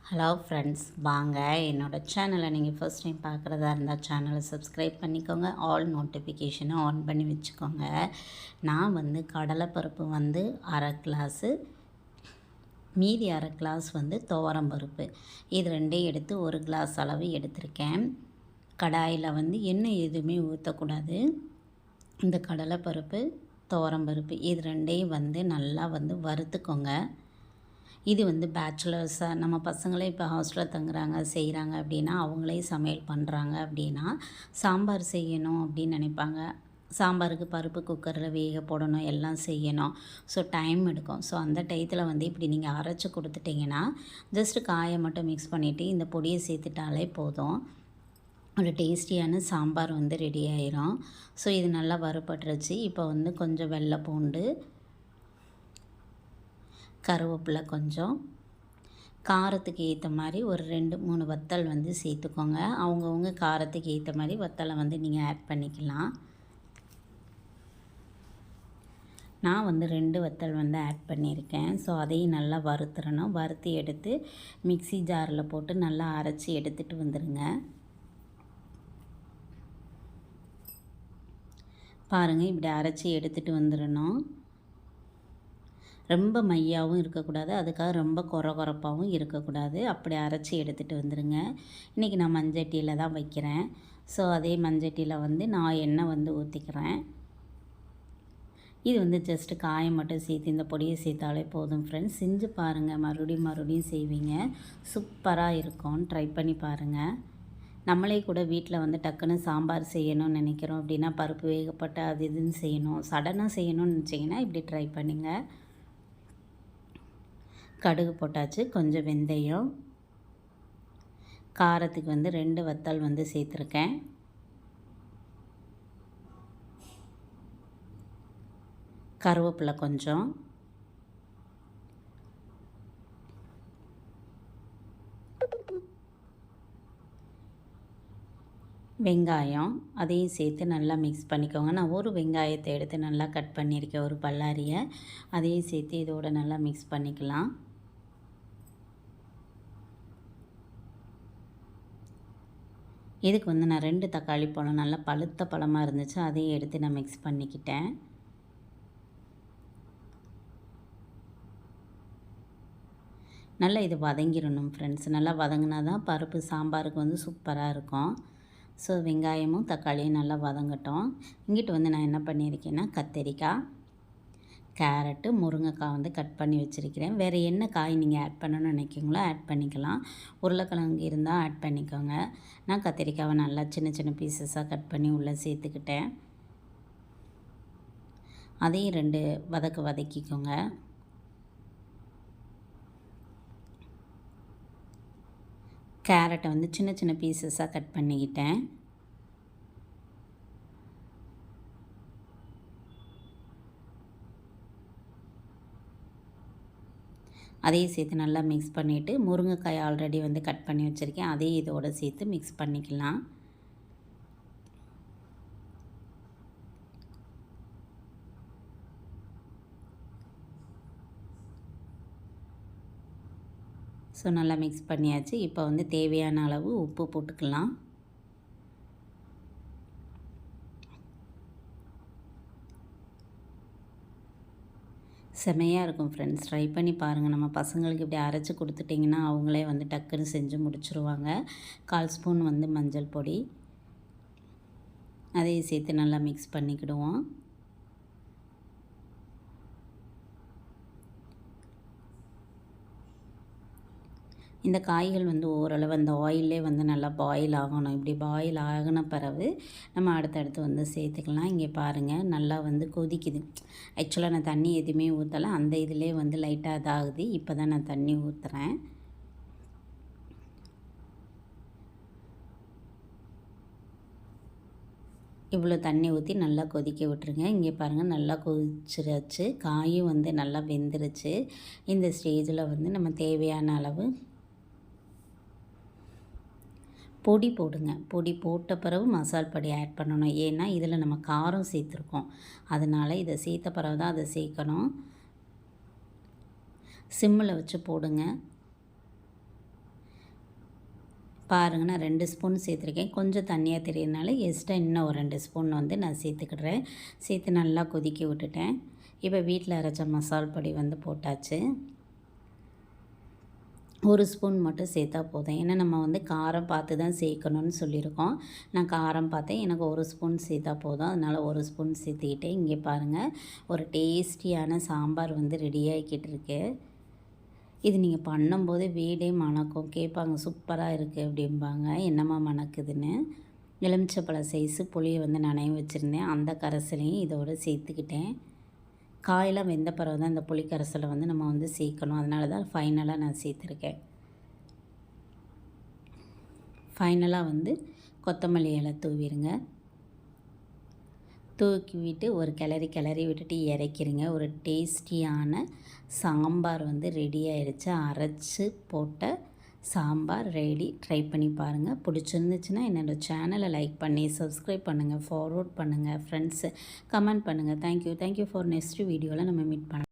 Hello friends, வாங்க என்னோடய சேனலை நீங்கள் ஃபர்ஸ்ட் டைம் பார்க்குறதா இருந்தால் சேனலை சப்ஸ்கிரைப் பண்ணிக்கோங்க. ஆல் நோட்டிஃபிகேஷனை ஆன் பண்ணி வச்சுக்கோங்க. நான் கடலைப்பருப்பு அரை கிளாஸு, மீதி அரை கிளாஸ் துவரம்பருப்பு, இது ரெண்டையும் எடுத்து ஒரு கிளாஸ் அளவு எடுத்திருக்கேன். கடாயில் எண்ணெய் எதுவுமே ஊற்றக்கூடாது. இந்த கடலைப்பருப்பு, துவரம்பருப்பு இது ரெண்டையும் நல்லா வறுத்துக்கோங்க. இது பேச்சுலர்ஸாக நம்ம பசங்களே இப்போ ஹாஸ்டலில் தங்குறாங்க செய்கிறாங்க அப்படின்னா, அவங்களே சமையல் பண்ணுறாங்க அப்படின்னா, சாம்பார் செய்யணும் அப்படின்னு நினைப்பாங்க. சாம்பாருக்கு பருப்பு குக்கரில் வேக போடணும், எல்லாம் செய்யணும். ஸோ டைம் எடுக்கும். ஸோ அந்த டயத்தில் இப்படி நீங்கள் அரைச்சி கொடுத்துட்டிங்கன்னா, ஜஸ்ட்டு காயை மட்டும் மிக்ஸ் பண்ணிவிட்டு இந்த பொடியை சேர்த்துட்டாலே போதும். ஒரு டேஸ்டியான சாம்பார் ரெடி ஆயிரும். ஸோ இது நல்லா வறுபட்டுருச்சு. இப்போ கொஞ்சம் வெள்ளை பூண்டு, கருவேப்பிலை, கொஞ்சம் காரத்துக்கு ஏற்ற மாதிரி ஒரு 2-3 வத்தல் சேர்த்துக்கோங்க. அவங்கவுங்க காரத்துக்கு ஏற்ற மாதிரி வத்தலை நீங்கள் ஆட் பண்ணிக்கலாம். நான் 2 வத்தல் ஆட் பண்ணியிருக்கேன். ஸோ அதையும் நல்லா வறுத்துறணும். வறுத்து எடுத்து மிக்ஸி ஜாரில் போட்டு நல்லா அரைச்சி எடுத்துகிட்டு வந்துடுங்க. பாருங்கள், இப்படி அரைச்சி எடுத்துகிட்டு வந்துடணும். ரொம்ப மையாகவும் இருக்கக்கூடாது, அதுக்காக ரொம்ப கொரகொரப்பாகவும் இருக்கக்கூடாது. அப்படி அரைச்சி எடுத்துகிட்டு வந்துடுங்க. இன்றைக்கி நான் மண்சட்டியில் தான் வைக்கிறேன். ஸோ அதே மண்சட்டியில் நான் எண்ணெய் ஊற்றிக்கிறேன். இது ஜஸ்ட்டு காயம் மட்டும் சேர்த்து இந்த பொடியை சேர்த்தாலே போதும் ஃப்ரெண்ட்ஸ். செஞ்சு பாருங்கள், மறுபடியும் செய்வீங்க. சூப்பராக இருக்கும். ட்ரை பண்ணி பாருங்கள். நம்மளே கூட வீட்டில் டக்குன்னு சாம்பார் செய்யணும்னு நினைக்கிறோம் அப்படின்னா, பருப்பு வேகப்பட்ட அது இதுன்னு செய்யணும், சடனாக செய்யணும்னு நினச்சிங்கன்னா இப்படி ட்ரை பண்ணுங்கள். கடுகு போட்டாச்சு, கொஞ்சம் வெந்தயம், காரத்துக்கு 2 வத்தல் சேர்த்துருக்கேன். கருவேப்பிலை கொஞ்சம், வெங்காயம் அதையும் சேர்த்து நல்லா மிக்ஸ் பண்ணிக்கோங்க. நான் ஒரு வெங்காயத்தை எடுத்து நல்லா கட் பண்ணியிருக்கேன், ஒரு பல்லாரியை. அதையும் சேர்த்து இதோட நல்லா மிக்ஸ் பண்ணிக்கலாம். இதுக்கு நான் 2 தக்காளி பழம் நல்லா பழுத்த பழமாக இருந்துச்சு, அதையும் எடுத்து நான் மிக்ஸ் பண்ணிக்கிட்டேன். நல்லா இது வதங்கிடணும் ஃப்ரெண்ட்ஸ். நல்லா வதங்கினா தான் பருப்பு சாம்பாருக்கு சூப்பராக இருக்கும். ஸோ வெங்காயமும் தக்காளியும் நல்லா வதங்கட்டும். இங்கிட்டு நான் என்ன பண்ணியிருக்கேன்னா, கத்திரிக்காய், கேரட்டு, முருங்கைக்காய் கட் பண்ணி வச்சுருக்கிறேன். வேறு என்ன காய் நீங்கள் ஆட் பண்ணணும்னு நினைக்கிங்களோ ஆட் பண்ணிக்கலாம். உருளைக்கிழங்கு இருந்தால் ஆட் பண்ணிக்கோங்க. நான் கத்திரிக்காவை நல்லா சின்ன சின்ன பீசஸாக கட் பண்ணி உள்ளே சேர்த்துக்கிட்டேன். அதையும் 2 வதக்கிக்கோங்க. கேரட்டை சின்ன சின்ன பீசஸாக கட் பண்ணிக்கிட்டேன். அதையும் சேர்த்து நல்லா மிக்ஸ் பண்ணிவிட்டு, முருங்கைக்காய் ஆல்ரெடி கட் பண்ணி வச்சுருக்கேன், அதையும் இதோடு சேர்த்து மிக்ஸ் பண்ணிக்கலாம். ஸோ நல்லா மிக்ஸ் பண்ணியாச்சு. இப்போ தேவையான அளவு உப்பு போட்டுக்கலாம். செமையாக இருக்கும் ஃப்ரெண்ட்ஸ். ட்ரை பண்ணி பாருங்கள். நம்ம பசங்களுக்கு இப்படி அரைச்சி கொடுத்துட்டிங்கன்னா அவங்களே டக்குன்னு செஞ்சு முடிச்சுருவாங்க. 1/4 ஸ்பூன் மஞ்சள் பொடி, அதையும் சேர்த்து நல்லா மிக்ஸ் பண்ணிக்கிடுவோம். இந்த காய்கள் ஓரளவு அந்த ஆயிலே நல்லா பாயில் ஆகணும். இப்படி பாயில் ஆகின பிறகு நம்ம அடுத்தடுத்து சேர்த்துக்கலாம். இங்கே பாருங்கள், நல்லா கொதிக்குது. ஆக்சுவலாக நான் தண்ணி எதுவுமே ஊற்றலை, அந்த இதிலே லைட்டாக இதாகுது. இப்போ தான் நான் தண்ணி ஊற்றுறேன். இவ்வளோ தண்ணி ஊற்றி நல்லா கொதிக்க விட்டுருங்க. இங்கே பாருங்கள், நல்லா கொதிச்சிருச்சு. காயும் நல்லா வெந்துருச்சு. இந்த ஸ்டேஜில் நம்ம தேவையான அளவு பொடி போடுங்க. பொடி போட்ட பிறகு மசால் பொடி ஆட் பண்ணணும். ஏன்னா இதில் நம்ம காரம் சேர்த்துருக்கோம், அதனால் இதை சேர்த்த பிறகு தான் அதை சேர்க்கணும். சிம்மில் வச்சு போடுங்க. பாருங்கள், நான் 2 ஸ்பூன் சேர்த்துருக்கேன். கொஞ்சம் தண்ணியாக தெரியறனால எக்ஸ்ட்ரா இன்னும் ஒரு 2 ஸ்பூன் வந்து நான் சேர்த்துக்கிடுறேன். சேர்த்து நல்லா கொதிக்க விட்டுட்டேன். இப்போ வீட்டில் அரைச்ச மசால் பொடி வந்து போட்டாச்சு. 1 ஸ்பூன் மட்டும் சேர்த்தா போதும். ஏன்னா நம்ம வந்து காரம் பார்த்து தான் சேர்க்கணும்னு சொல்லியிருக்கோம். நான் காரம் பார்த்தேன், எனக்கு 1 ஸ்பூன் சேர்த்தா போதும். அதனால் 1 ஸ்பூன் சேர்த்துக்கிட்டேன். இங்கே பாருங்கள், ஒரு டேஸ்டியான சாம்பார் வந்து ரெடி ஆகிக்கிட்டு இருக்கு. இது நீங்கள் பண்ணும்போது வீடே மணக்கும். கேட்பாங்க, சூப்பராக இருக்குது அப்படிம்பாங்க, என்னம்மா மணக்குதுன்னு. எலுமிச்சப்பழம் சைஸு புளியை வந்து நனைய வச்சுருந்தேன். அந்த கரைசலையும் இதோடு சேர்த்துக்கிட்டேன். காயெல்லாம் வெந்த பிறகு தான் இந்த புளி கரைசலை வந்து நம்ம வந்து சேர்க்கணும். அதனால தான் ஃபைனலாக நான் சேர்த்துருக்கேன். ஃபைனலாக வந்து கொத்தமல்லி இலை தூவிடுங்க. தூக்கி விட்டு ஒரு கிளறி விட்டுட்டு இறக்கிடுங்க. ஒரு டேஸ்டியான சாம்பார் வந்து ரெடி ஆகிடுச்சு. அரைச்சி போட்ட சாம்பார் ரெடி. ட்ரை பண்ணி பாருங்கள். பிடிச்சிருந்துச்சுன்னா என்னோடய சேனலை லைக் பண்ணி சப்ஸ்கிரைப் பண்ணுங்கள், ஃபார்வர்ட் பண்ணுங்கள், ஃப்ரெண்ட்ஸு கமெண்ட் பண்ணுங்கள். தேங்க்யூ ஃபார் நெக்ஸ்ட் வீடியோவில் நம்ம மீட் பண்ணலாம்.